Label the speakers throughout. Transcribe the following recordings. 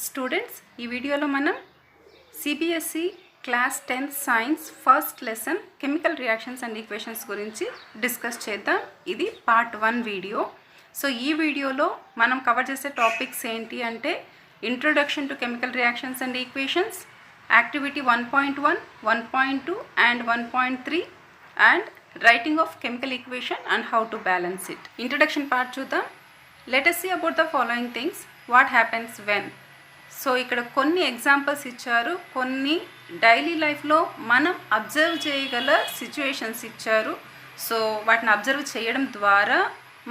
Speaker 1: Students, ఈ వీడియోలో మనం CBSE class 10th science first lesson chemical reactions and equations గురించి డిస్కస్ చేద్దాం. ఇది పార్ట్ 1 వీడియో. సో ఈ వీడియోలో మనం కవర్ చేసే టాపిక్స్ ఏంటి అంటే introduction to chemical reactions and equations, activity 1.1, 1.2 and 1.3 and writing of chemical equation and how to balance it. Introduction part చూద్దాం. Let us see about the following things. What happens when? So ఇక్కడ కొన్ని examples ఇచ్చారు, కొన్ని daily లైఫ్లో మనం observe చేయగల situations ఇచ్చారు. So వాటిని అబ్జర్వ్ చేయడం ద్వారా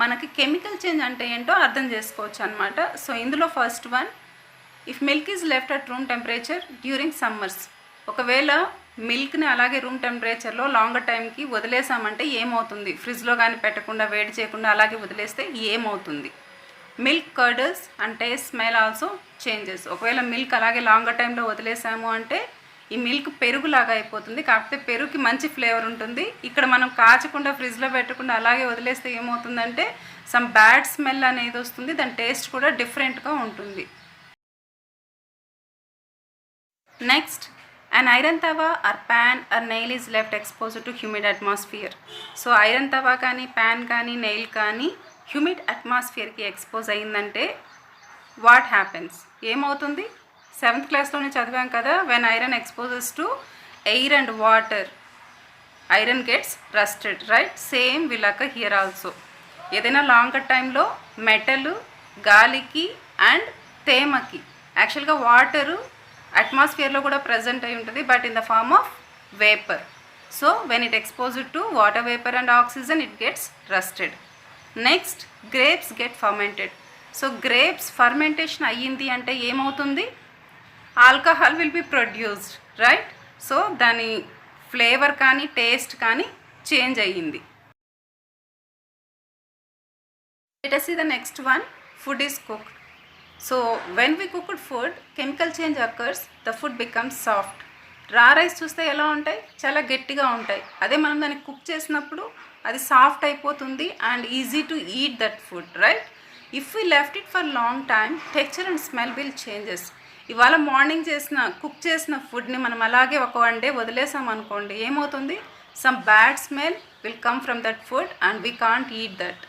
Speaker 1: మనకి కెమికల్ చేంజ్ అంటే ఏంటో అర్థం చేసుకోవచ్చు అనమాట. సో ఇందులో first one, if milk is left at room temperature during summers. ఒకవేళ మిల్క్ని అలాగే రూమ్ టెంపరేచర్లో లాంగర్ టైంకి వదిలేసామంటే ఏమవుతుంది? ఫ్రిడ్జ్లో కానీ పెట్టకుండా వేడి చేయకుండా అలాగే వదిలేస్తే ఏమవుతుంది? మిల్క్ కర్డల్స్ అంటే స్మెల్ ఆల్సో చేంజెస్. ఒకవేళ మిల్క్ అలాగే లాంగర్ టైంలో వదిలేసాము అంటే ఈ మిల్క్ పెరుగులాగా అయిపోతుంది, కాకపోతే పెరుగుకి మంచి ఫ్లేవర్ ఉంటుంది. ఇక్కడ మనం కాచకుండా ఫ్రిడ్జ్లో పెట్టకుండా అలాగే వదిలేస్తే ఏమవుతుందంటే సమ్ బ్యాడ్ స్మెల్ అనేది వస్తుంది, దాని టేస్ట్ కూడా డిఫరెంట్గా ఉంటుంది. Next, an iron tawa or pan or nail is left exposed to humid atmosphere. So iron తవా కానీ ప్యాన్ కానీ నెయిల్ కానీ హ్యూమిడ్ అట్మాస్ఫియర్కి ఎక్స్పోజ్ అయిందంటే వాట్ హ్యాపెన్స్? ఏమవుతుంది? 7th క్లాస్లోనే చదివాం కదా, when iron exposes to air and water iron gets rusted, right? Same will here also. ఏదైనా లాంగర్ టైంలో మెటల్ గాలికి అండ్ తేమకి, యాక్చువల్గా వాటరు అట్మాస్ఫియర్లో కూడా ప్రజెంట్ అయి ఉంటుంది, but in the form of vapour. So when it exposed to water vapour and oxygen it gets rusted. Next, grapes get fermented. So grapes fermentation అయ్యింది అంటే ఏమవుతుంది? Alcohol will be produced, right? So దాని flavour కానీ taste కానీ change అయ్యింది. Let us see the next one. Food is cooked. So when we cooked food, chemical change occurs, the food becomes soft. రా rice చూస్తే ఎలా ఉంటాయి? చాలా గట్టిగా ఉంటాయి. అదే మనం దాన్ని కుక్ చేసినప్పుడు అది సాఫ్ట్ అయిపోతుంది and easy to eat that food, right? If we left it for long time, texture and smell will changes. ఇవాళ మార్నింగ్ కుక్ చేసిన ఫుడ్ని మనం అలాగే ఒక 1 day వదిలేసాం అనుకోండి, ఏమవుతుంది? Some bad smell will come from that food and we can't eat that.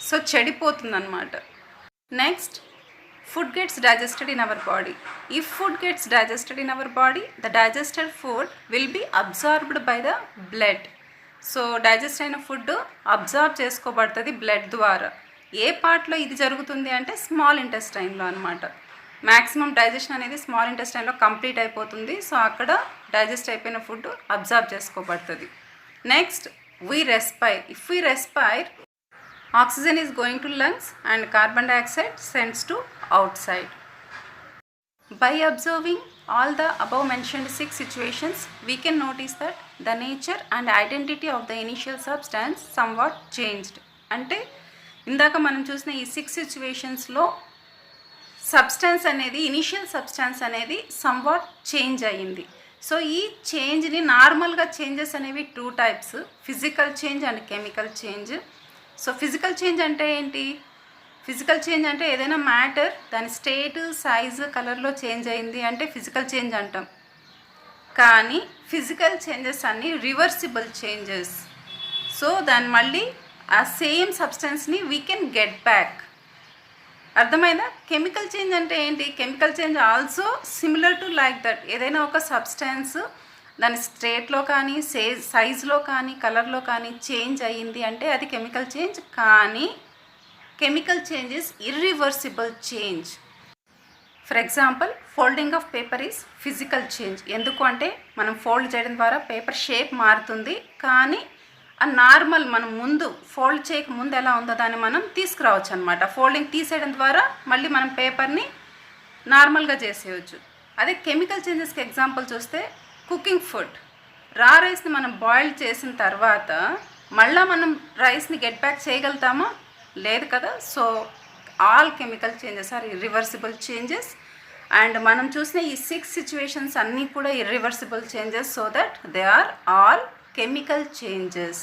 Speaker 1: So చెడిపోతుంది అన్నమాట. Next, food gets digested in our body. If food gets digested in our body, the digested food will be absorbed by the blood. సో digest అయిన food absorb చేసుకోబడుతుంది blood ద్వారా. ఏ పార్ట్లో ఇది జరుగుతుంది అంటే స్మాల్ ఇంటెస్టైన్లో అనమాట. మ్యాక్సిమం డైజెషన్ అనేది స్మాల్ ఇంటెస్టైన్లో కంప్లీట్ అయిపోతుంది. సో అక్కడ డైజెస్ట్ అయిపోయిన ఫుడ్ అబ్జార్బ్ చేసుకోబడుతుంది. Next, we respire. If we respire, oxygen is going to lungs and carbon dioxide sends to outside. By observing all the above mentioned 6 situations, we can notice that the nature and identity of the initial substance somewhat changed. అంటే ఇందాక మనం చూసిన ఈ 6 సిచ్యువేషన్స్లో substance అనేది, initial substance అనేది somewhat change అయ్యింది. So ఈ చేంజ్ని నార్మల్గా చేంజెస్ అనేవి 2 types, physical change and chemical change. So physical change అంటే ఏంటి? ఫిజికల్ చేంజ్ అంటే ఏదైనా మ్యాటర్ దాని స్టేట్, సైజు, కలర్లో చేంజ్ అయింది అంటే ఫిజికల్ చేంజ్ అంటాం. కానీ ఫిజికల్ చేంజెస్ అన్నీ రివర్సిబుల్ చేంజెస్. సో దాన్ని మళ్ళీ ఆ సేమ్ సబ్స్టెన్స్ని వీ కెన్ గెట్ బ్యాక్. అర్థమైందా? కెమికల్ చేంజ్ అంటే ఏంటి? Chemical change also similar to like that. ఏదైనా ఒక సబ్స్టెన్స్ దాని స్టేట్లో కానీ సైజులో కానీ కలర్లో కానీ చేంజ్ అయ్యింది అంటే అది కెమికల్ చేంజ్. కానీ chemical change is irreversible change. For example, folding of paper is physical change. ఎందుకు అంటే మనం ఫోల్డ్ చేయడం ద్వారా పేపర్ షేప్ మారుతుంది, కానీ ఆ నార్మల్ మనం ముందు ఫోల్డ్ చేయక ముందు ఎలా ఉందో దాన్ని మనం తీసుకురావచ్చు అనమాట. ఫోల్డింగ్ తీసేయడం ద్వారా మళ్ళీ మనం పేపర్ని నార్మల్గా చేసేయచ్చు. అదే కెమికల్ చేంజెస్కి ఎగ్జాంపుల్ చూస్తే, కుకింగ్ ఫుడ్, రా రైస్ని మనం బాయిల్ చేసిన తర్వాత మళ్ళీ మనం రైస్ని గెట్ బ్యాక్ చేయగలుగుతామా? లేదు కదా. So all chemical changes are irreversible changes. And మనం చూసిన ఈ 6 సిచ్యువేషన్స్ అన్నీ కూడా irreversible changes. So that they are all chemical changes.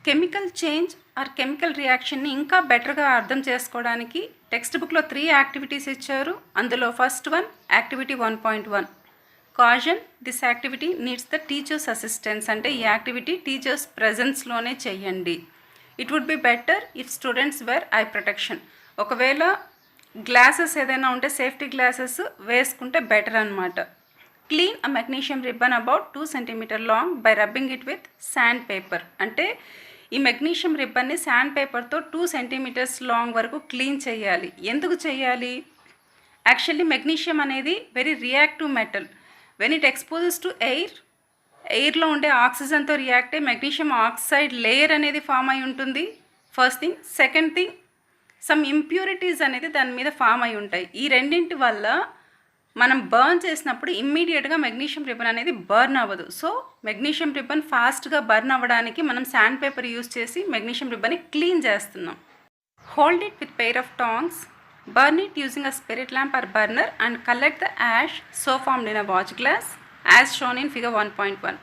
Speaker 1: Chemical change or chemical రియాక్షన్ని ఇంకా బెటర్గా అర్థం చేసుకోవడానికి టెక్స్ట్ బుక్లో 3 యాక్టివిటీస్ ఇచ్చారు. అందులో first one activity 1.1 caution. This activity needs the teacher's assistance. అంటే ఈ యాక్టివిటీ టీచర్స్ ప్రెజెన్స్లోనే చేయండి. It would be better if students wear eye protection. ఒకవేళ గ్లాసెస్ ఏదైనా ఉంటే సేఫ్టీ గ్లాసెస్ వేసుకుంటే బెటర్ అనమాట. Clean a magnesium ribbon about 2 cm long by rubbing it with sandpaper. అంటే ఈ మెగ్నీషియం రిబ్బన్ని శాండ్ పేపర్తో 2 cm లాంగ్ వరకు క్లీన్ చేయాలి. ఎందుకు చేయాలి? యాక్చువల్లీ మెగ్నీషియం అనేది very reactive metal. When it exposes to ఎయిర్లో ఉండే ఆక్సిజన్తో రియాక్ట్ అయ్యి మెగ్నీషియం ఆక్సైడ్ లేయర్ అనేది ఫామ్ అయి ఉంటుంది. First thing. Second thing, some impurities అనేది దాని మీద ఫామ్ అయి ఉంటాయి. ఈ రెండింటి వల్ల మనం బర్న్ చేసినప్పుడు ఇమ్మీడియట్గా మెగ్నీషియం రిబ్బన్ అనేది బర్న్ అవ్వదు. సో మెగ్నీషియం రిబ్బన్ ఫాస్ట్గా బర్న్ అవ్వడానికి మనం శాండ్ పేపర్ యూస్ చేసి మెగ్నీషియం రిబ్బన్ని క్లీన్ చేస్తున్నాం. Hold it with pair of tongs. Burn it using a spirit lamp or burner and collect the ash so formed in a watch glass as shown in figure 1.1.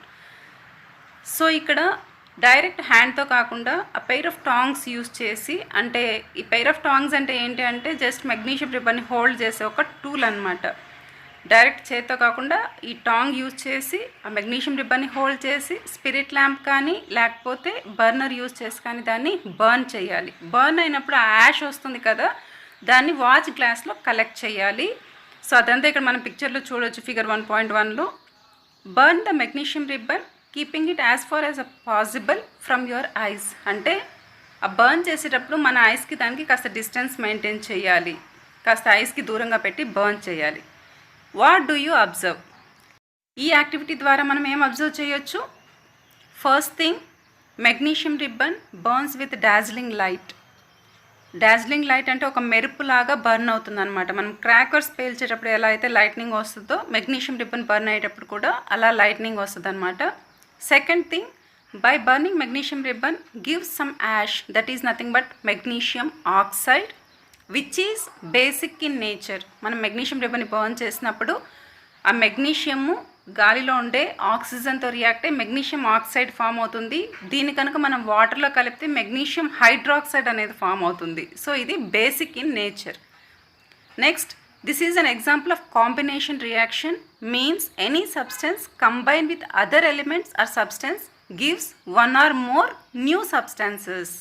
Speaker 1: So ఇక్కడ direct హ్యాండ్తో కాకుండా ఆ pair of tongs use చేసి, అంటే ఈ pair of tongs అంటే ఏంటి అంటే జస్ట్ మెగ్నీషియం రిబ్బన్ని హోల్డ్ చేసే ఒక టూల్ అనమాట. డైరెక్ట్ చేత్తో కాకుండా ఈ టాంగ్ యూజ్ చేసి ఆ మెగ్నీషియం రిబ్బన్ని హోల్డ్ చేసి స్పిరిట్ ల్యాంప్ కానీ లేకపోతే బర్నర్ యూజ్ చేసి కానీ దాన్ని బర్న్ చేయాలి. బర్న్ అయినప్పుడు ఆ యాష్ వస్తుంది కదా, దాన్ని వాచ్ గ్లాస్లో కలెక్ట్ చేయాలి. సో అదంతా ఇక్కడ మనం పిక్చర్లో చూడొచ్చు ఫిగర్ 1.1లో. Burn the magnesium ribbon keeping it as far as a possible from your eyes. అంటే ఆ బర్న్ చేసేటప్పుడు మన ఐస్కి దానికి కాస్త డిస్టెన్స్ మెయింటైన్ చేయాలి, కాస్త ఐస్కి దూరంగా పెట్టి బర్న్ చేయాలి. What do you observe? ఈ యాక్టివిటీ ద్వారా మనం ఏం అబ్జర్వ్ చేయొచ్చు? First thing, magnesium ribbon burns with dazzling light. Dazzling light అంటే ఒక మెరుపులాగా బర్న్ అవుతుంది అనమాట. మనం క్రాకర్స్ పేల్చేటప్పుడు ఎలా అయితే లైట్నింగ్ వస్తుందో మెగ్నీషియం రిబ్బన్ బర్న్ అయ్యేటప్పుడు కూడా అలా లైట్నింగ్ వస్తుంది అనమాట. Second thing, by burning magnesium ribbon gives some ash that is nothing but magnesium oxide which is basic in nature. మనం మెగ్నీషియం రిబ్బన్ని బర్న్ చేసినప్పుడు ఆ మెగ్నీషియము గాలిలో ఉండే ఆక్సిజన్తో రియాక్ట్ అయ్యి మెగ్నీషియం ఆక్సైడ్ ఫామ్ అవుతుంది. దీని కనుక మనం వాటర్లో కలిపితే మెగ్నీషియం హైడ్రాక్సైడ్ అనేది ఫామ్ అవుతుంది. సో ఇది basic in nature. Next, this is an example of combination reaction. Means any substance combine with other elements are substance gives one or more new substances.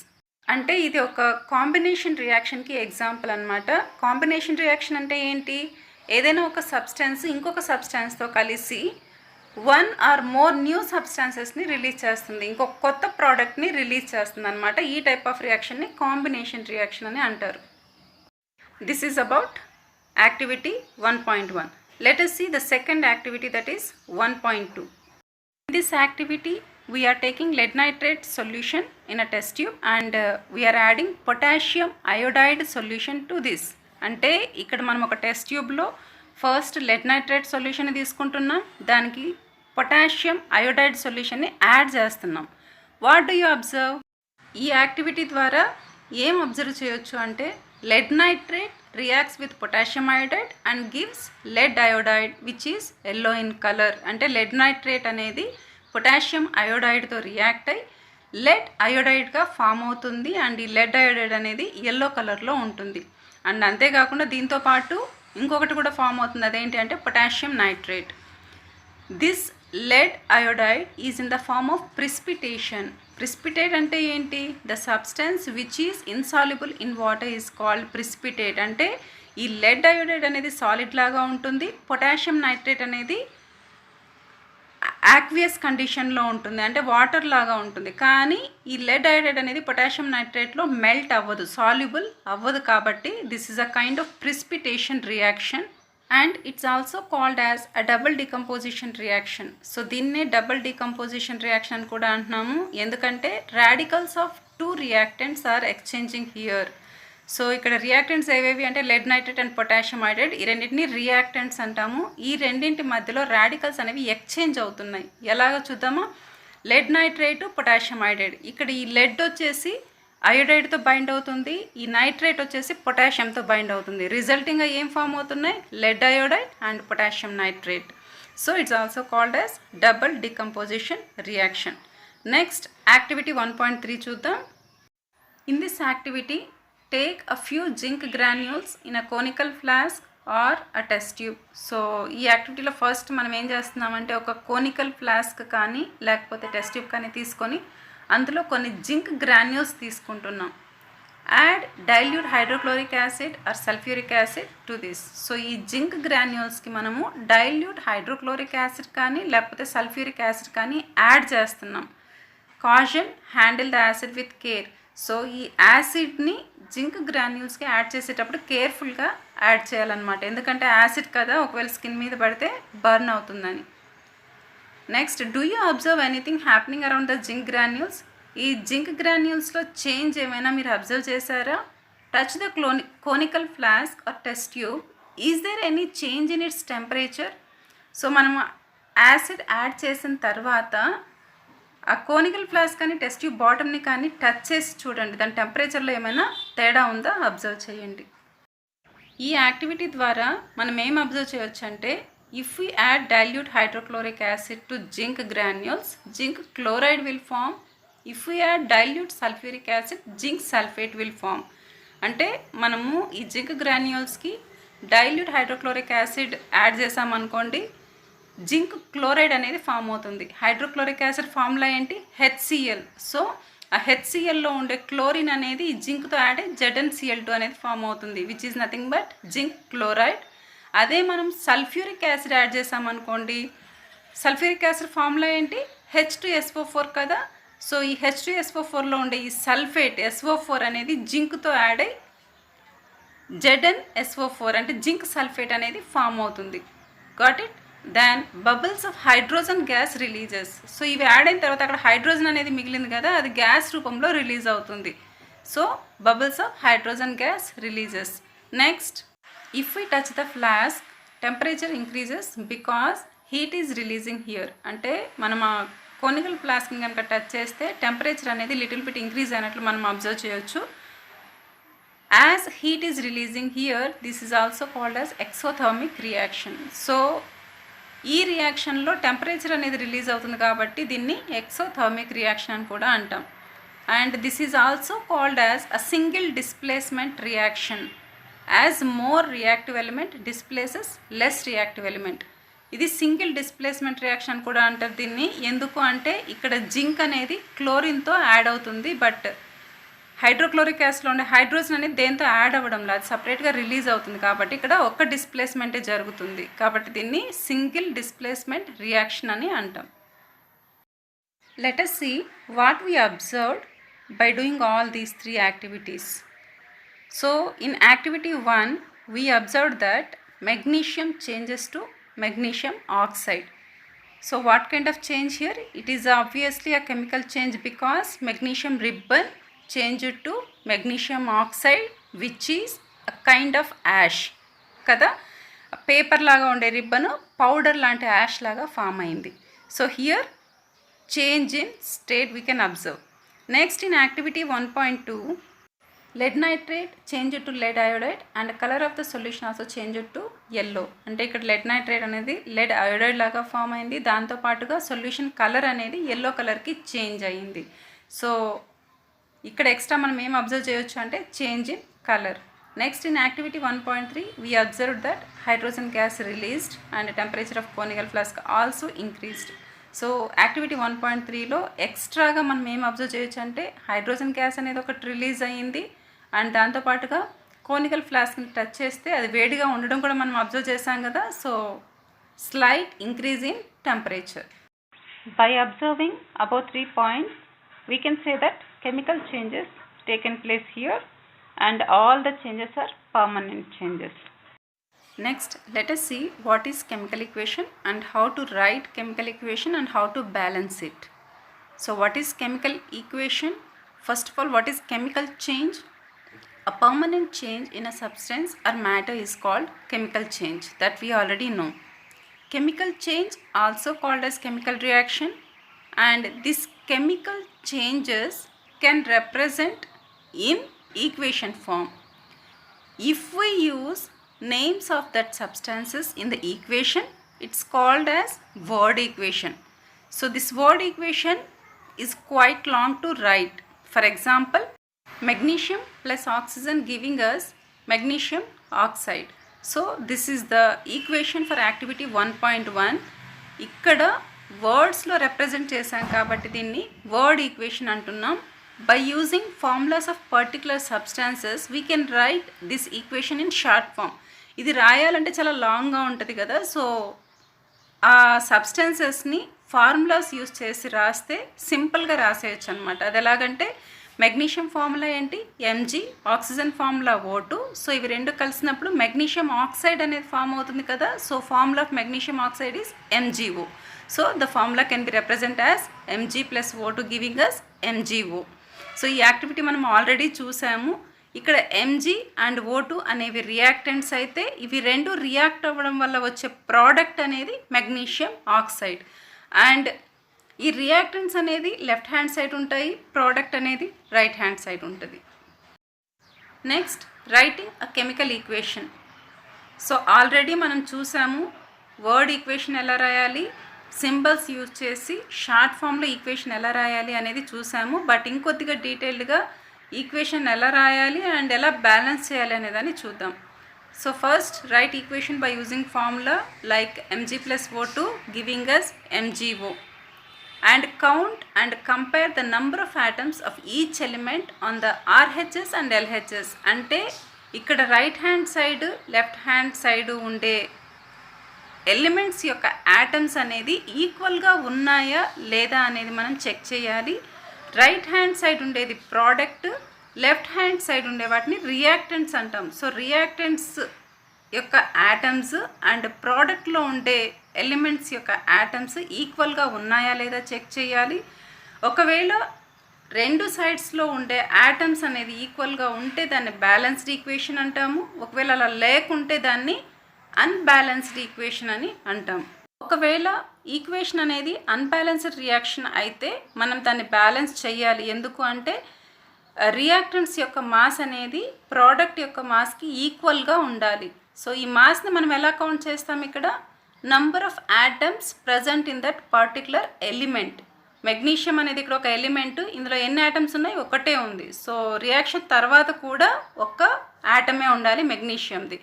Speaker 1: అంటే ఇది ఒక కాంబినేషన్ రియాక్షన్కి example అనమాట. Combination reaction అంటే ఏంటి? ఏదైనా ఒక సబ్స్టెన్స్ ఇంకొక సబ్స్టాన్స్తో కలిసి 1 or more న్యూ సబ్స్టాన్సెస్ని రిలీజ్ చేస్తుంది, ఇంకొక కొత్త ప్రోడక్ట్ని రిలీజ్ చేస్తుంది అనమాట. ఈ టైప్ ఆఫ్ రియాక్షన్ని కాంబినేషన్ రియాక్షన్ అని అంటారు. This is about activity 1.1. Let us see the second activity, that is 1.2. In this activity we are taking lead nitrate solution in a test tube and we are adding potassium iodide solution to this. అంటే ఇక్కడ మనం ఒక test ట్యూబ్లో first lead nitrate solution తీసుకుంటున్నాం, దానికి potassium iodide సొల్యూషన్ని add చేస్తున్నాం. What do you observe? ఈ activity ద్వారా ఏం అబ్జర్వ్ చేయొచ్చు అంటే lead nitrate reacts with potassium iodide and gives lead iodide which is yellow in color. అంటే lead nitrate అనేది పొటాషియం అయోడైడ్తో రియాక్ట్ అయ్యి లెడ్ అయోడైడ్గా ఫామ్ అవుతుంది అండ్ ఈ లెడ్ అయోడైడ్ అనేది ఎల్లో కలర్లో ఉంటుంది. అండ్ అంతేకాకుండా దీంతో పాటు ఇంకొకటి కూడా ఫామ్ అవుతుంది, అదేంటి అంటే potassium nitrate. This lead iodide is in the form of precipitation. Precipitate అంటే ఏంటి? The substance which is insoluble in water is called precipitate. అంటే ఈ lead iodide అనేది సాలిడ్ లాగా ఉంటుంది, పొటాషియం నైట్రేట్ అనేది యాక్వియస్ కండిషన్లో ఉంటుంది, అంటే వాటర్ లాగా ఉంటుంది. కానీ ఈ lead iodide అనేది పొటాషియం నైట్రేట్లో మెల్ట్ అవ్వదు, సాల్యుబుల్ అవ్వదు. కాబట్టి this is a kind of precipitation reaction. And it's also called as a double decomposition reaction. So దీన్నే double decomposition reaction అని కూడా అంటున్నాము, ఎందుకంటే radicals of two reactants are exchanging here. So ఇక్కడ reactants ఏవేవి అంటే lead nitrate and potassium iodide, ఈ రెండింటిని రియాక్టెంట్స్ అంటాము. ఈ రెండింటి మధ్యలో రాడికల్స్ అనేవి ఎక్స్చేంజ్ అవుతున్నాయి. ఎలాగో చూద్దామా? lead nitrate పొటాషియం iodide, ఇక్కడ ఈ lead వచ్చేసి అయోడైడ్తో బైండ్ అవుతుంది, ఈ నైట్రేట్ వచ్చేసి పొటాషియంతో బైండ్ అవుతుంది. రిజల్టింగ్గా ఏం ఫామ్ అవుతున్నాయి? lead iodide and potassium nitrate. So it's also called as double decomposition reaction. Next activity 1.3 చూద్దాం. In this activity, take a few zinc granules in a conical flask or a test tube. So ఈ యాక్టివిటీలో first మనం ఏం చేస్తున్నామంటే ఒక conical flask కానీ లేకపోతే test tube కానీ తీసుకొని అందులో కొన్ని జింక్ గ్రాన్యూల్స్ తీసుకుంటున్నాం. Add dilute hydrochloric acid or sulphuric acid to this. So ఈ జింక్ గ్రాన్యూల్స్కి మనము డైల్యూట్ హైడ్రోక్లోరిక్ యాసిడ్ కానీ లేకపోతే సల్ఫ్యూరిక్ యాసిడ్ కానీ యాడ్ చేస్తున్నాం. Caution, handle the acid with care. So ఈ యాసిడ్ని జింక్ గ్రాన్యూల్స్కి యాడ్ చేసేటప్పుడు కేర్ఫుల్గా యాడ్ చేయాలన్నమాట, ఎందుకంటే యాసిడ్ కదా, ఒకవేళ స్కిన్ మీద పడితే బర్న్ అవుతుందని. Next, do you observe anything happening around the zinc granules? ఈ జింక్ గ్రాన్యూల్స్లో చేంజ్ ఏమైనా మీరు అబ్జర్వ్ చేశారా? Touch the conical flask or test tube. Is there any change in its temperature? So మనం యాసిడ్ యాడ్ చేసిన తర్వాత ఆ కోనికల్ ఫ్లాస్క్ కానీ టెస్ట్ ట్యూబ్ బాటమ్ని కానీ టచ్ చేసి చూడండి, దాని టెంపరేచర్లో ఏమైనా తేడా ఉందా అబ్జర్వ్ చేయండి. ఈ యాక్టివిటీ ద్వారా మనం ఏం అబ్జర్వ్ చేయొచ్చు అంటే, if we add dilute hydrochloric acid to zinc granules, zinc chloride will form. If we add dilute sulphuric acid, zinc sulphate will form. అంటే మనము ఈ జింక్ గ్రాన్యూల్స్కి డైల్యూట్ హైడ్రోక్లోరిక్ యాసిడ్ యాడ్ చేసామనుకోండి, జింక్ క్లోరైడ్ అనేది form అవుతుంది. Hydrochloric acid formula ఏంటి? HCl. సో ఆ HClలో ఉండే క్లోరిన్ అనేది జింక్తో యాడ్ అయ్యి ZnCl2 అనేది ఫామ్ అవుతుంది, which is nothing but zinc chloride. అదే మనం సల్ఫ్యూరిక్ యాసిడ్ యాడ్ చేసామనుకోండి, సల్ఫ్యూరిక్ యాసిడ్ ఫార్ములా ఏంటి? H2SO4 కదా. సో ఈ H2SO4లో ఉండే ఈ సల్ఫేట్ SO4 అనేది జింక్తో యాడ్ అయ్యి ZnSO4 అంటే జింక్ సల్ఫేట్ అనేది ఫామ్ అవుతుంది. Got it? Then bubbles of hydrogen gas releases. So ఇవి యాడ్ అయిన తర్వాత అక్కడ హైడ్రోజన్ అనేది మిగిలింది కదా, అది గ్యాస్ రూపంలో రిలీజ్ అవుతుంది. So bubbles of hydrogen gas releases. Next, if we touch the flask, temperature increases because heat is releasing here. అంటే మనం ఆ కోనికల్ ఫ్లాస్క్ని కనుక టచ్ చేస్తే టెంపరేచర్ అనేది లిటిల్ బిట్ ఇంక్రీజ్ అయినట్లు మనం అబ్జర్వ్ చేయొచ్చు. As heat is releasing here, this is also called as exothermic reaction. So ఈ రియాక్షన్లో టెంపరేచర్ అనేది రిలీజ్ అవుతుంది కాబట్టి దీన్ని ఎక్సోథర్మిక్ రియాక్షన్ అని కూడా అంటాం. And this is also called as a single displacement reaction, as more reactive element displaces less reactive element. ఇది single displacement reaction కూడా అంటారు దీన్ని. ఎందుకు అంటే ఇక్కడ జింక్ అనేది క్లోరిన్తో యాడ్ అవుతుంది, బట్ హైడ్రోక్లోరిక్ యాసిడ్లో ఉండే హైడ్రోజన్ అనేది దేంతో యాడ్ అవ్వడం లేదు, సపరేట్గా రిలీజ్ అవుతుంది కాబట్టి ఇక్కడ ఒక్క డిస్ప్లేస్మెంటే జరుగుతుంది, కాబట్టి దీన్ని సింగిల్ డిస్ప్లేస్మెంట్ రియాక్షన్ అని అంటాం. Let us see what we observed by doing all these three activities. So in activity 1 we observed that magnesium changes to magnesium oxide. So what kind of change here? It is obviously a chemical change because magnesium ribbon changed to magnesium oxide, which is a kind of ash కదా. Paper లాగా ఉండే ribbon powder లాంటి ash లాగా form అయింది. So here change in state we can observe. Next, in activity 1.2 lead nitrate changed to lead iodide and colour of the solution also changed to yellow. అంటే ఇక్కడ lead nitrate అనేది lead iodide లాగా form అయింది, దాంతోపాటుగా solution colour అనేది yellow కలర్కి change అయ్యింది. So ఇక్కడ ఎక్స్ట్రా మనం ఏం అబ్జర్వ్ చేయొచ్చు అంటే change in colour. Next, in activity 1.3 we observe that hydrogen gas released and temperature of conical flask also increased. So activity 1.3లో ఎక్స్ట్రాగా మనం ఏం అబ్జర్వ్ చేయొచ్చు అంటే హైడ్రోజన్ గ్యాస్ అనేది ఒకటి రిలీజ్ అయ్యింది, అండ్ దాంతోపాటుగా కోనికల్ ఫ్లాస్క్ని టచ్ చేస్తే అది వేడిగా ఉండడం కూడా మనం అబ్జర్వ్ చేసాం కదా. So slight increase in temperature. By observing about 3 points we can say that chemical changes taken place here and all the changes are permanent changes. Next, let us see what is chemical equation and how to write chemical equation and how to balance it. So what is chemical equation? First of all, what is chemical change? A permanent change in a substance or matter is called chemical change, that we already know. Chemical change also called as chemical reaction, and this chemical changes can represent in equation form. If we use names of that substances in the equation, it's called as word equation. So this word equation is quite long to write. For example, magnesium plus oxygen giving us magnesium oxide. So this is the equation for activity 1.1. ఇక్కడ వర్డ్స్లో represent చేశాం కాబట్టి దీన్ని word equation అంటున్నాం. By using formulas of particular substances we can write this equation in short form. ఇది రాయాలంటే చాలా లాంగ్గా ఉంటుంది కదా, సో ఆ సబ్స్టాన్సెస్ని ఫార్ములాస్ యూస్ చేసి రాస్తే సింపుల్గా రాసేయచ్చు అనమాట. అది ఎలాగంటే మెగ్నీషియం ఫార్ములా ఏంటి, MG, oxygen formula O2. So ఇవి రెండు కలిసినప్పుడు మెగ్నీషియం ఆక్సైడ్ అనేది ఫామ్ అవుతుంది కదా. So formula of magnesium oxide is MgO. So the formula can be represent as Mg plus O2 giving us MgO. So ఈ activity మనం already చూసాము. ఇక్కడ Mg అండ్ O2 అనేవి రియాక్టెంట్స్ అయితే ఇవి రెండు రియాక్ట్ అవ్వడం వల్ల వచ్చే ప్రోడక్ట్ అనేది మెగ్నీషియం ఆక్సైడ్. అండ్ ఈ రియాక్టెంట్స్ అనేది లెఫ్ట్ హ్యాండ్ సైడ్ ఉంటాయి, ప్రోడక్ట్ అనేది రైట్ హ్యాండ్ సైడ్ ఉంటుంది. Next writing a chemical equation. So already మనం చూసాము వర్డ్ ఈక్వేషన్ ఎలా రాయాలి, సింబల్స్ యూజ్ చేసి షార్ట్ ఫామ్లో ఈక్వేషన్ ఎలా రాయాలి అనేది చూసాము. బట్ ఇంకొద్దిగా డీటెయిల్డ్గా ఈక్వేషన్ ఎలా రాయాలి అండ్ ఎలా బ్యాలెన్స్ చేయాలి అనేదాన్ని చూద్దాం. So first right equation by using formula like Mg plus O2 giving us MgO. And count and compare the number of atoms of each element on the RHS and LHS. అంటే ఇక్కడ right hand side left hand side ఉండే elements యొక్క atoms అనేది ఈక్వల్గా ఉన్నాయా లేదా అనేది మనం చెక్ చేయాలి. రైట్ హ్యాండ్ సైడ్ ఉండేది ప్రోడక్ట్, లెఫ్ట్ హ్యాండ్ సైడ్ ఉండే వాటిని రియాక్టెంట్స్ అంటాం. సో రియాక్టెంట్స్ యొక్క యాటమ్స్ అండ్ ప్రోడక్ట్లో ఉండే ఎలిమెంట్స్ యొక్క యాటమ్స్ ఈక్వల్గా ఉన్నాయా లేదా చెక్ చేయాలి. ఒకవేళ రెండు సైడ్స్లో ఉండే యాటమ్స్ అనేది ఈక్వల్గా ఉంటే దాన్ని బ్యాలెన్స్డ్ ఈక్వేషన్ అంటాము. ఒకవేళ అలా లేకుంటే దాన్ని అన్బ్యాలెన్స్డ్ ఈక్వేషన్ అని అంటాం. ఒకవేళ ఈక్వేషన్ అనేది అన్బ్యాలెన్స్డ్ రియాక్షన్ అయితే మనం దాన్ని బ్యాలెన్స్ చేయాలి. ఎందుకు అంటే రియాక్టెంట్స్ యొక్క మాస్ అనేది ప్రోడక్ట్ యొక్క మాస్కి ఈక్వల్గా ఉండాలి. సో ఈ మాస్ని మనం ఎలా కౌంట్ చేస్తాం, ఇక్కడ number of atoms present in that particular element. Magnesium అనేది ఇక్కడ ఒక ఎలిమెంట్, ఇందులో ఎన్ని యాటమ్స్ ఉన్నాయి, ఒకటే ఉంది. సో రియాక్షన్ తర్వాత కూడా ఒక్క యాటమే ఉండాలి మెగ్నీషియంది.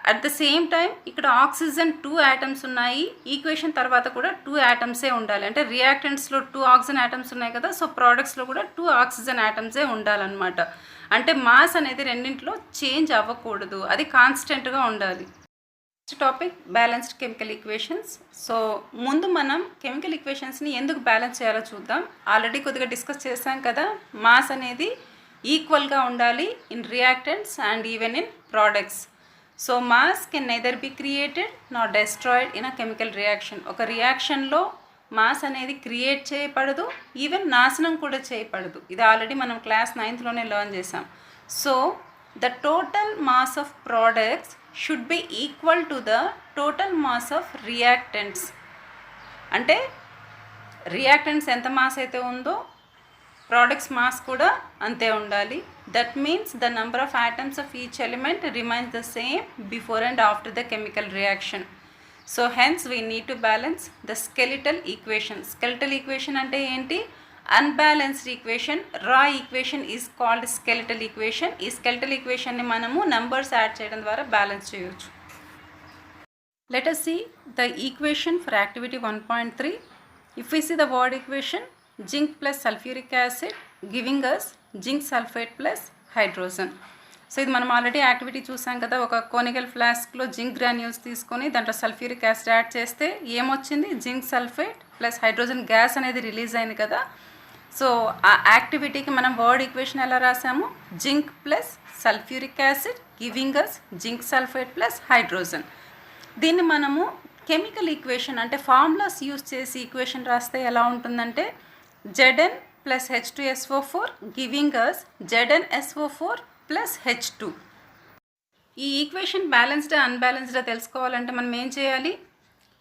Speaker 1: అట్ ద సేమ్ టైం ఇక్కడ ఆక్సిజన్ 2 యాటమ్స్ ఉన్నాయి, ఈక్వేషన్ తర్వాత కూడా 2 యాటమ్సే ఉండాలి. అంటే రియాక్టెంట్స్లో 2 ఆక్సిజన్ యాటమ్స్ ఉన్నాయి కదా, సో ప్రోడక్ట్స్లో కూడా 2 ఆక్సిజన్ యాటమ్సే ఉండాలన్నమాట. అంటే మాస్ అనేది రెండింటిలో చేంజ్ అవ్వకూడదు, అది కాన్స్టెంట్గా ఉండాలి. Next topic balanced chemical equations. So ముందు మనం కెమికల్ ఈక్వేషన్స్ని ఎందుకు బ్యాలెన్స్ చేయాలో చూద్దాం. ఆల్రెడీ కొద్దిగా డిస్కస్ చేసాం కదా, మాస్ అనేది ఈక్వల్గా ఉండాలి in reactants and even in products. So mass can neither be created not destroyed in a chemical reaction. ఒక రియాక్షన్లో మాస్ అనేది క్రియేట్ చేయబడదు, ఈవెన్ నాశనం కూడా చేయబడదు. ఇది ఆల్రెడీ మనం క్లాస్ 9th లెర్న్ చేసాం. So the total mass of products should be equal to the total mass of reactants. అంటే రియాక్టెంట్స్ ఎంత మాస్ అయితే ఉందో ప్రోడక్ట్స్ మాస్ కూడా అంతే ఉండాలి. That means the number of atoms of each element remains the same before and after the chemical reaction. So hence we need to balance the skeletal equation. Skeletal equation అంటే ఏంటి, unbalanced equation. రా equation is called skeletal equation. ఈ skeletal ఈక్వేషన్ని మనము numbers add చేయడం ద్వారా balance చేయవచ్చు. Let us see the equation for activity 1.3. If we see the word equation, zinc plus sulfuric acid giving us zinc sulfate plus hydrogen. So ఇది మనం already activity చూసాం కదా, ఒక కోనికల్ ఫ్లాస్క్లో జింక్ గ్రాన్యూల్స్ తీసుకొని దాంట్లో సల్ఫ్యూరిక్ యాసిడ్ యాడ్ చేస్తే ఏమొచ్చింది, zinc sulphate plus hydrogen gas అనేది రిలీజ్ అయింది కదా. సో ఆ యాక్టివిటీకి మనం వర్డ్ ఈక్వేషన్ ఎలా రాసాము, zinc plus sulphuric acid giving us zinc sulphate plus hydrogen. దీన్ని మనము కెమికల్ ఈక్వేషన్ అంటే ఫార్ములాస్ యూజ్ చేసి ఈక్వేషన్ రాస్తే ఎలా ఉంటుందంటే Zn plus H2SO4 giving us ZnSO4 plus H2. ఈ ఈక్వేషన్ బ్యాలెన్స్డ్ అన్బ్యాలెన్స్డ్ తెలుసుకోవాలంటే మనం ఏం చేయాలి,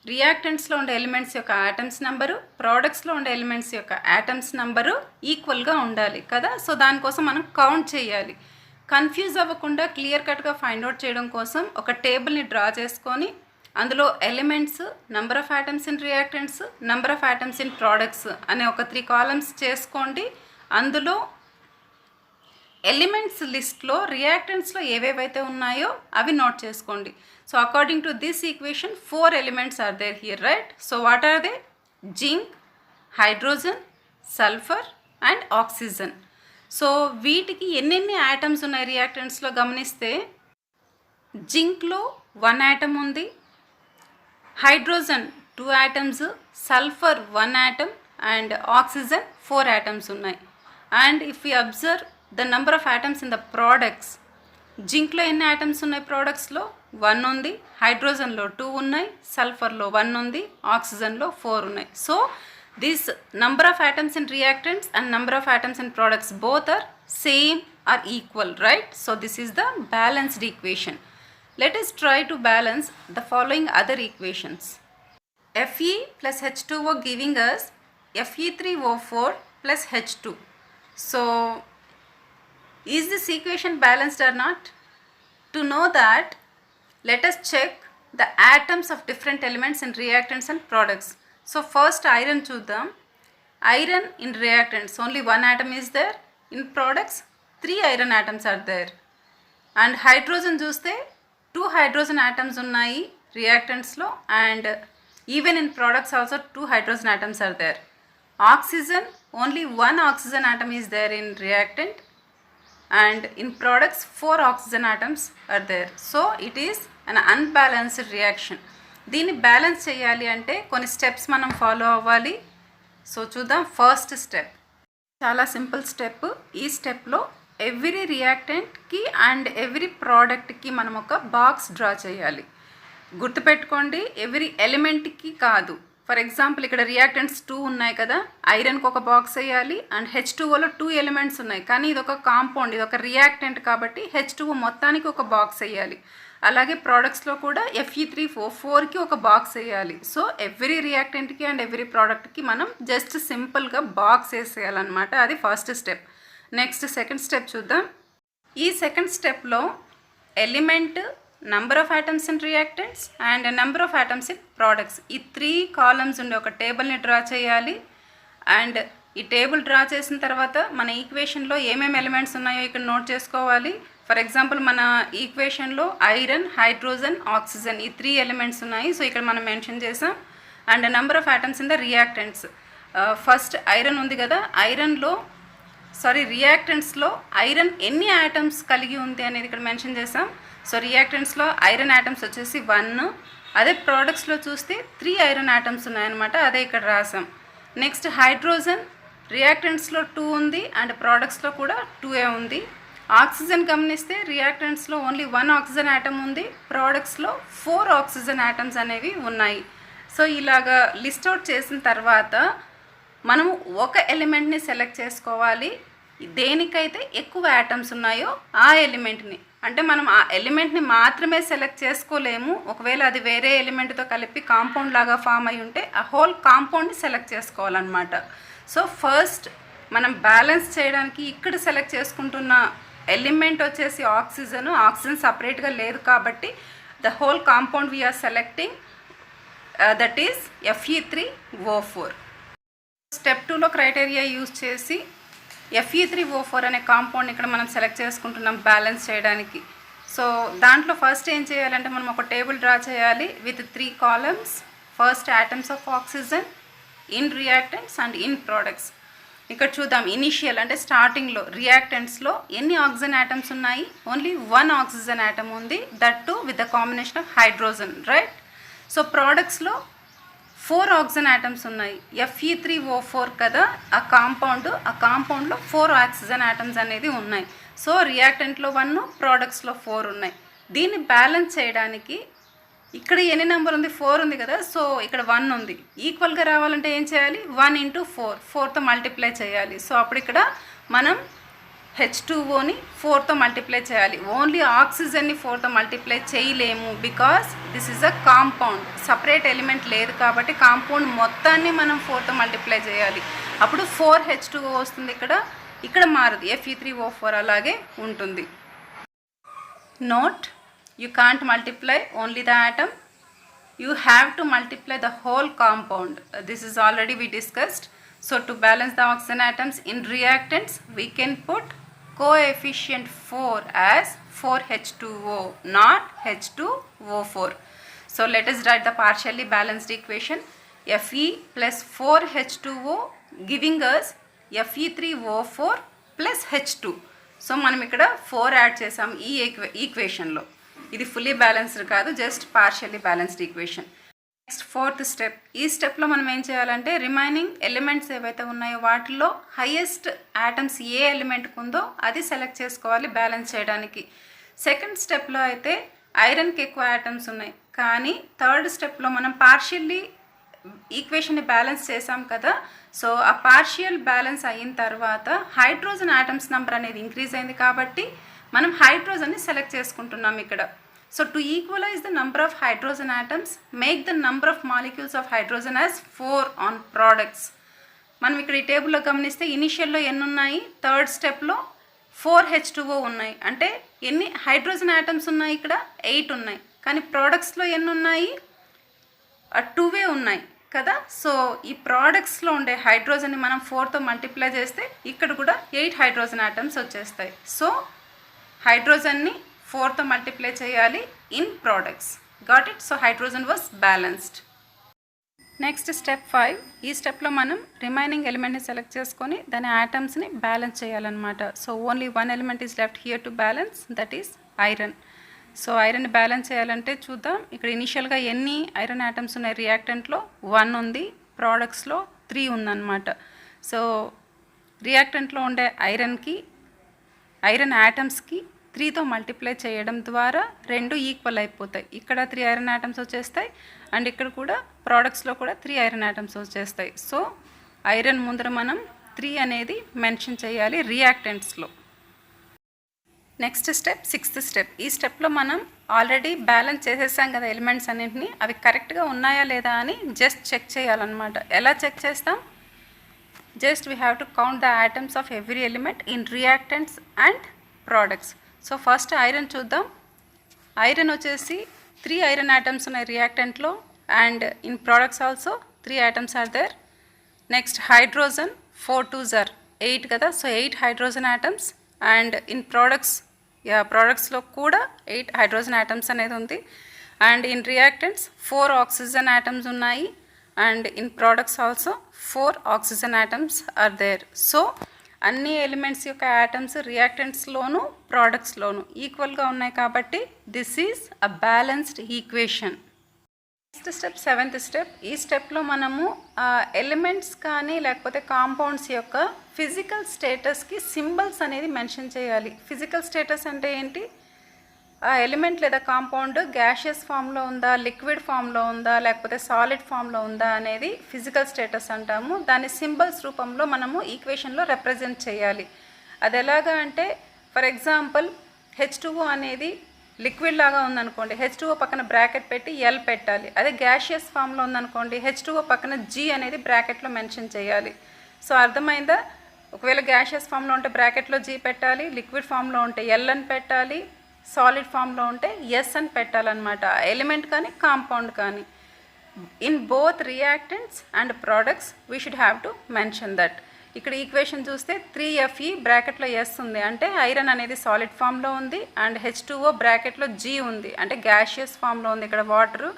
Speaker 1: రియాక్టెంట్స్లో ఉండే ఎలిమెంట్స్ యొక్క ఆటమ్స్ నెంబరు, ప్రోడక్ట్స్లో ఉండే ఎలిమెంట్స్ యొక్క ఆటమ్స్ నెంబరు ఈక్వల్గా ఉండాలి కదా. సో దానికోసం మనం కౌంట్ చేయాలి. కన్ఫ్యూజ్ అవ్వకుండా క్లియర్ కట్గా ఫైండ్ అవుట్ చేయడం కోసం ఒక టేబుల్ని డ్రా చేసుకొని అందులో elements, number of atoms in reactants, number of atoms in products అనే ఒక 3 కాలమ్స్ చేసుకోండి. అందులో ఎలిమెంట్స్ లిస్ట్లో రియాక్టెంట్స్లో ఏవేవైతే ఉన్నాయో అవి నోట్ చేసుకోండి. So according to this equation 4 elements are there here, right? So what are they? Zinc, hydrogen, sulphur and oxygen. So వీటికి ఎన్నెన్ని ఆటమ్స్ ఉన్నాయి రియాక్టెంట్స్లో గమనిస్తే జింక్లో 1 ఆటమ్ ఉంది, hydrogen 2 atoms, sulphur 1 atom and oxygen 4 atoms ఉన్నాయి. And if you observe the number of atoms in the products, జింక్లో ఎన్ని ఆటమ్స్ ఉన్నాయి ప్రోడక్ట్స్లో? 1 ఉంది, హైడ్రోజన్లో 2 ఉన్నాయి, సల్ఫర్లో 1 ఉంది, ఆక్సిజన్లో 4 ఉన్నాయి. So this number of atoms in reactants and number of atoms in products both are same or equal, right? So this is the balanced equation. Let us try to balance the following other equations. Fe plus H2O giving us Fe3O4 plus H2. So is this equation balanced or not? To know that, let us check the atoms of different elements in reactants and products. So first iron చూద్దాం. Iron in reactants only 1 atom is there. In products 3 iron atoms are there. And hydrogen చూస్తే 2 hydrogen atoms ఉన్నాయి reactantsలో, and even in products also 2 hydrogen atoms are there. Oxygen only 1 oxygen atom is there in reactant, and in products 4 oxygen atoms are there. So it is an unbalanced reaction. దీన్ని balance చేయాలి అంటే కొన్ని steps మనం follow అవ్వాలి. So చూద్దాం. First step చాలా simple step. ఈ స్టెప్లో ఎవ్రీ రియాక్టెంట్కి అండ్ ఎవ్రీ ప్రోడక్ట్కి మనం ఒక బాక్స్ డ్రా చేయాలి. గుర్తుపెట్టుకోండి, ఎవ్రీ ఎలిమెంట్కి కాదు. ఫర్ ఎగ్జాంపుల్ ఇక్కడ రియాక్టెంట్స్ 2 ఉన్నాయి కదా, ఐరన్కి ఒక బాక్స్ వేయాలి, అండ్ H2Oలో 2 ఎలిమెంట్స్ ఉన్నాయి, కానీ ఇది ఒక కాంపౌండ్, ఇది ఒక రియాక్టెంట్ కాబట్టి H2O మొత్తానికి ఒక బాక్స్ వేయాలి. అలాగే ప్రోడక్ట్స్లో కూడా Fe3O4కి ఒక బాక్స్ వేయాలి. సో ఎవ్రీ రియాక్టెంట్కి అండ్ ఎవ్రీ ప్రోడక్ట్కి మనం జస్ట్ సింపుల్గా బాక్స్ వేసేయాలన్నమాట. అది first step. Next second step చూద్దాం. ఈ సెకండ్ స్టెప్లో element, number of atoms in reactants and number of atoms in products, ఈ 3 కాలమ్స్ ఉండే ఒక టేబుల్ని డ్రా చేయాలి. అండ్ ఈ టేబుల్ డ్రా చేసిన తర్వాత మన ఈక్వేషన్లో ఏమేమి ఎలిమెంట్స్ ఉన్నాయో ఇక్కడ నోట్ చేసుకోవాలి. ఫర్ ఎగ్జాంపుల్ మన ఈక్వేషన్లో ఐరన్, హైడ్రోజన్, ఆక్సిజన్ ఈ 3 ఎలిమెంట్స్ ఉన్నాయి. సో ఇక్కడ మనం మెన్షన్ చేసాం. And number of atoms in the reactants, first iron ఉంది కదా, రియాక్టెంట్స్లో ఐరన్ ఎన్ని ఆటమ్స్ కలిగి ఉంది అనేది ఇక్కడ మెన్షన్ చేసాం. సో రియాక్టెంట్స్లో ఐరన్ ఆటమ్స్ వచ్చేసి 1, అదే ప్రోడక్ట్స్లో చూస్తే 3 ఐరన్ ఆటమ్స్ ఉన్నాయన్నమాట, అదే ఇక్కడ రాసాం. నెక్స్ట్ హైడ్రోజన్ రియాక్టెంట్స్లో 2 ఉంది అండ్ ప్రోడక్ట్స్లో కూడా 2 ఉంది. ఆక్సిజన్ గమనిస్తే రియాక్టెంట్స్లో ఓన్లీ 1 ఆక్సిజన్ ఆటమ్ ఉంది, ప్రోడక్ట్స్లో 4 ఆక్సిజన్ ఆటమ్స్ అనేవి ఉన్నాయి. సో ఇలాగా లిస్ట్ అవుట్ చేసిన తర్వాత మనము ఒక ఎలిమెంట్ని సెలెక్ట్ చేసుకోవాలి. దేనికైతే ఎక్కువ ఆటమ్స్ ఉన్నాయో ఆ ఎలిమెంట్ని, అంటే మనం ఆ ఎలిమెంట్ని మాత్రమే సెలెక్ట్ చేసుకోలేము. ఒకవేళ అది వేరే ఎలిమెంట్తో కలిపి కాంపౌండ్ లాగా ఫామ్ అయి ఉంటే ఆ హోల్ కాంపౌండ్ని సెలెక్ట్ చేసుకోవాలన్నమాట. సో ఫస్ట్ మనం బ్యాలెన్స్ చేయడానికి ఇక్కడ సెలెక్ట్ చేసుకుంటున్న ఎలిమెంట్ వచ్చేసి ఆక్సిజన్ సపరేట్గా లేదు కాబట్టి the whole compound we are selecting, that is Fe3O4. Step 2లో క్రైటీరియా యూజ్ చేసి Fe3O4 అనే కాంపౌండ్ ఇక్కడ మనం సెలెక్ట్ చేసుకుంటున్నాం బ్యాలెన్స్ చేయడానికి. సో దాంట్లో ఫస్ట్ ఏం చేయాలంటే మనం ఒక టేబుల్ డ్రా చేయాలి with 3 columns. First atoms of oxygen in reactants and in products. ఇక్కడ చూద్దాం, ఇనిషియల్ అంటే స్టార్టింగ్లో రియాక్టెంట్స్లో ఎన్ని ఆక్సిజన్ ఆటమ్స్ ఉన్నాయి? ఓన్లీ 1 ఆక్సిజన్ ఆటమ్ ఉంది, that too with the combination of hydrogen, right? So ప్రోడక్ట్స్లో 4 ఆక్సిజన్ ఆటమ్స్ ఉన్నాయి. Fe3O4 కదా ఆ కాంపౌండ్లో 4 ఆక్సిజన్ ఆటమ్స్ అనేది ఉన్నాయి. సో రియాక్టెంట్లో 1, ప్రోడక్ట్స్లో 4 ఉన్నాయి. దీన్ని బ్యాలెన్స్ చేయడానికి ఇక్కడ ఎన్ని నెంబర్ ఉంది? 4 ఉంది కదా, సో ఇక్కడ 1 ఉంది. ఈక్వల్గా రావాలంటే ఏం చేయాలి? 1 × 4, 4తో మల్టిప్లై చేయాలి. సో అప్పుడు ఇక్కడ మనం H2Oని 4తో మల్టిప్లై చేయాలి. ఓన్లీ ఆక్సిజన్ని 4తో మల్టిప్లై చేయలేము, because this is a compound, separate element లేదు కాబట్టి కాంపౌండ్ మొత్తాన్ని మనం 4తో మల్టిప్లై చేయాలి. అప్పుడు 4H2O వస్తుంది. ఇక్కడ మారదు, Fe3O4 అలాగే ఉంటుంది. Note, you can't multiply only the atom, you have to multiply the whole compound. This is already we discussed. So to balance the oxygen atoms in reactants, we can put coefficient 4 as 4H2O, not H2O4. So let us write the partially balanced equation. Fe plus 4H2O giving us Fe3O4 plus H2. So మనం ఇక్కడ 4 add చేసాం ఈ ఈక్వేషన్లో. ఇది fully balanced కాదు, just partially balanced equation. Next fourth step. ఈ స్టెప్లో మనం ఏం చేయాలంటే రిమైనింగ్ ఎలిమెంట్స్ ఏవైతే ఉన్నాయో వాటిలో హైయెస్ట్ యాటమ్స్ ఏ ఎలిమెంట్కి ఉందో అది సెలెక్ట్ చేసుకోవాలి బ్యాలెన్స్ చేయడానికి. సెకండ్ స్టెప్లో అయితే ఐరన్కి ఎక్కువ యాటమ్స్ ఉన్నాయి, కానీ థర్డ్ స్టెప్లో మనం పార్షియల్లీ ఈక్వేషన్ని బ్యాలెన్స్ చేసాం కదా. సో ఆ పార్షియల్ బ్యాలెన్స్ అయిన తర్వాత హైడ్రోజన్ యాటమ్స్ నెంబర్ అనేది ఇంక్రీజ్ అయింది కాబట్టి మనం హైడ్రోజన్ని సెలెక్ట్ చేసుకుంటున్నాం ఇక్కడ. So to equalise the number of hydrogen atoms, make the number of molecules of hydrogen as 4 on products. మనం ఇక్కడ ఈ టేబుల్లో గమనిస్తే ఇనిషియల్లో ఎన్ని ఉన్నాయి, థర్డ్ స్టెప్లో 4H2O ఉన్నాయి. అంటే ఎన్ని హైడ్రోజన్ యాటమ్స్ ఉన్నాయి ఇక్కడ, 8 ఉన్నాయి. కానీ ప్రోడక్ట్స్లో ఎన్ని ఉన్నాయి, 2 ఉన్నాయి కదా. సో ఈ ప్రోడక్ట్స్లో ఉండే హైడ్రోజన్ని మనం 4తో మల్టిప్లై చేస్తే ఇక్కడ కూడా 8 హైడ్రోజన్ యాటమ్స్ వచ్చేస్తాయి. సో హైడ్రోజన్ని 4తో మల్టిప్లై చేయాలి in products. Got it. So hydrogen was balanced. Next step 5. ఈ స్టెప్లో మనం రిమైనింగ్ ఎలిమెంట్ని సెలెక్ట్ చేసుకొని దాని యాటమ్స్ని బ్యాలెన్స్ చేయాలన్నమాట. So only 1 element is left here to balance, that is iron. So iron balance చేయాలంటే చూద్దాం. ఇక్కడ ఇనిషియల్గా ఎన్ని ఐరన్ యాటమ్స్ ఉన్నాయి, రియాక్టెంట్లో 1 ఉంది, ప్రోడక్ట్స్లో 3 ఉందన్నమాట. సో రియాక్టెంట్లో ఉండే ఐరన్ యాటమ్స్కి 3తో మల్టిప్లై చేయడం ద్వారా 2 ఈక్వల్ అయిపోతాయి. ఇక్కడ 3 ఐరన్ యాటమ్స్ వచ్చేస్తాయి అండ్ ఇక్కడ కూడా ప్రోడక్ట్స్లో కూడా 3 ఐరన్ యాటమ్స్ వచ్చేస్తాయి. సో ఐరన్ ముందర మనం 3 అనేది మెన్షన్ చేయాలి రియాక్టెంట్స్లో. Next step 6th step. ఈ స్టెప్లో మనం ఆల్రెడీ బ్యాలెన్స్ చేసేసాం కదా ఎలిమెంట్స్ అన్నింటినీ, అవి కరెక్ట్గా ఉన్నాయా లేదా అని జస్ట్ చెక్ చేయాలన్నమాట. ఎలా చెక్ చేస్తాం, just we have to count the items of every element in reactants and products. So first iron చూద్దాం. ఐరన్ వచ్చేసి 3 ఐరన్ ఐటమ్స్ ఉన్నాయి రియాక్టెంట్లో and in products also 3 items are there. Next hydrogen 4 2s are 8 కదా. So 8 hydrogen items and in ప్రోడక్ట్స్లో కూడా 8 hydrogen items అనేది ఉంది. And in reactants 4 oxygen items ఉన్నాయి and in products also 4 oxygen items are there. So అన్ని elements యొక్క items రియాక్టెంట్స్లోను ప్రోడక్ట్స్లోను ఈక్వల్గా ఉన్నాయి కాబట్టి this is a balanced equation. Next step 7th step. ఈ స్టెప్లో మనము ఎలిమెంట్స్ కానీ లేకపోతే కాంపౌండ్స్ యొక్క ఫిజికల్ స్టేటస్కి సింబల్స్ అనేది మెన్షన్ చేయాలి. ఫిజికల్ స్టేటస్ అంటే ఏంటి, ఆ ఎలిమెంట్ లేదా కాంపౌండ్ గ్యాషియస్ ఫామ్లో ఉందా, లిక్విడ్ ఫామ్లో ఉందా, లేకపోతే సాలిడ్ ఫామ్లో ఉందా అనేది ఫిజికల్ స్టేటస్ అంటాము. దాని సింబల్స్ రూపంలో మనము ఈక్వేషన్లో రిప్రజెంట్ చేయాలి. అది ఎలాగా అంటే ఫర్ ఎగ్జాంపుల్ H2O అనేది లిక్విడ్ లాగా ఉందనుకోండి, H2O పక్కన బ్రాకెట్ పెట్టి L పెట్టాలి. అదే గ్యాషియస్ ఫామ్లో ఉందనుకోండి, H2O పక్కన G అనేది బ్రాకెట్లో మెన్షన్ చేయాలి. సో అర్థమైందా, ఒకవేళ గ్యాషియస్ ఫామ్లో ఉంటే బ్రాకెట్లో G పెట్టాలి, లిక్విడ్ ఫామ్లో ఉంటే L అని పెట్టాలి, సాలిడ్ ఫామ్లో ఉంటే S అని పెట్టాలన్నమాట. ఎలిమెంట్ కానీ కాంపౌండ్ కానీ. In both reactants and products we should have to mention that. ఇక్కడ ఈక్వేషన్ చూస్తే 3Fe బ్రాకెట్లో S ఉంది అంటే ఐరన్ అనేది సాలిడ్ ఫామ్లో ఉంది అండ్ H2O బ్రాకెట్లో G ఉంది అంటే గ్యాషియస్ ఫామ్లో ఉంది ఇక్కడ వాటరు.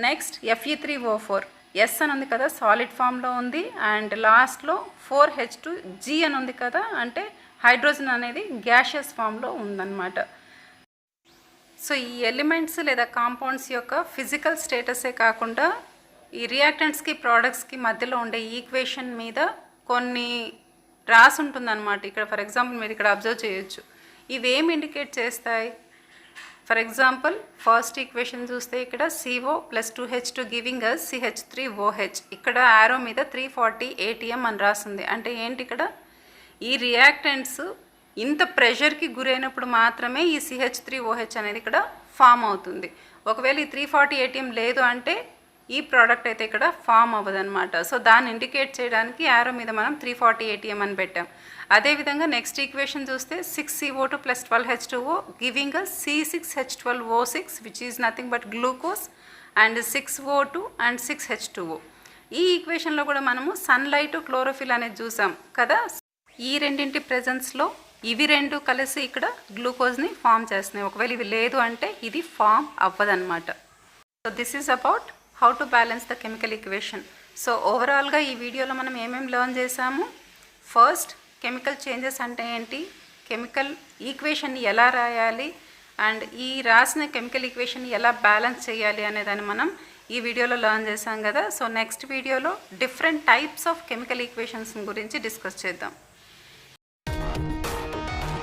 Speaker 1: నెక్స్ట్ Fe3O4 S అని ఉంది కదా సాలిడ్ ఫామ్లో ఉంది అండ్ లాస్ట్లో 4H2G అని ఉంది కదా అంటే హైడ్రోజన్ అనేది గ్యాషియస్ ఫామ్లో ఉందన్నమాట. సో ఈ ఎలిమెంట్స్ లేదా కాంపౌండ్స్ యొక్క ఫిజికల్ స్టేటసే కాకుండా ఈ రియాక్టెంట్స్కి ప్రోడక్ట్స్కి మధ్యలో ఉండే ఈక్వేషన్ మీద కొన్ని రాసి ఉంటుందన్నమాట. ఇక్కడ ఫర్ ఎగ్జాంపుల్ మీరు ఇక్కడ అబ్జర్వ్ చేయొచ్చు. ఇవేం ఇండికేట్ చేస్తాయి, ఫర్ ఎగ్జాంపుల్ ఫస్ట్ ఈక్వేషన్ చూస్తే ఇక్కడ CO + 2H2 giving us CH3OH. ఇక్కడ యారో మీద 340 ATM అని రాస్తుంది. అంటే ఏంటి, ఇక్కడ ఈ రియాక్టెంట్స్ ఇంత ప్రెషర్కి గురైనప్పుడు మాత్రమే ఈ CH3OH అనేది ఇక్కడ ఫామ్ అవుతుంది. ఒకవేళ ఈ 340 ATM లేదు అంటే ఈ ప్రోడక్ట్ అయితే ఇక్కడ ఫామ్ అవ్వదన్నమాట. సో దాన్ని ఇండికేట్ చేయడానికి యారో మీద మనం 340 ATM అని పెట్టాం. అదేవిధంగా నెక్స్ట్ ఈక్వేషన్ చూస్తే 6CO2 + 12H2O giving us C6H12O6 which is nothing but glucose and 6O2 and 6H2O. ఈ ఈక్వేషన్లో కూడా మనము సన్లైట్ క్లోరోఫిల్ అనేది చూసాం కదా. ఈ రెండింటి ప్రెజెన్స్లో ఇవి రెండు కలిసి ఇక్కడ గ్లూకోజ్ని ఫామ్ చేస్తున్నాయి. ఒకవేళ ఇవి లేదు అంటే ఇది ఫామ్ అవ్వదన్నమాట. So this is about how to balance the chemical equation. సో ఓవరాల్గా ఈ వీడియోలో మనం ఏమేమి లెర్న్ చేసాము? ఫస్ట్, కెమికల్ చేంజెస్ అంటే ఏంటి, కెమికల్ ఈక్వేషన్ని ఎలా రాయాలి, అండ్ ఈ రాసిన కెమికల్ ఈక్వేషన్ని ఎలా బ్యాలెన్స్ చేయాలి అనేదాన్ని మనం ఈ వీడియోలో లెర్న్ చేసాం కదా. సో నెక్స్ట్ వీడియోలో different types of chemical equations గురించి డిస్కస్ చేద్దాం.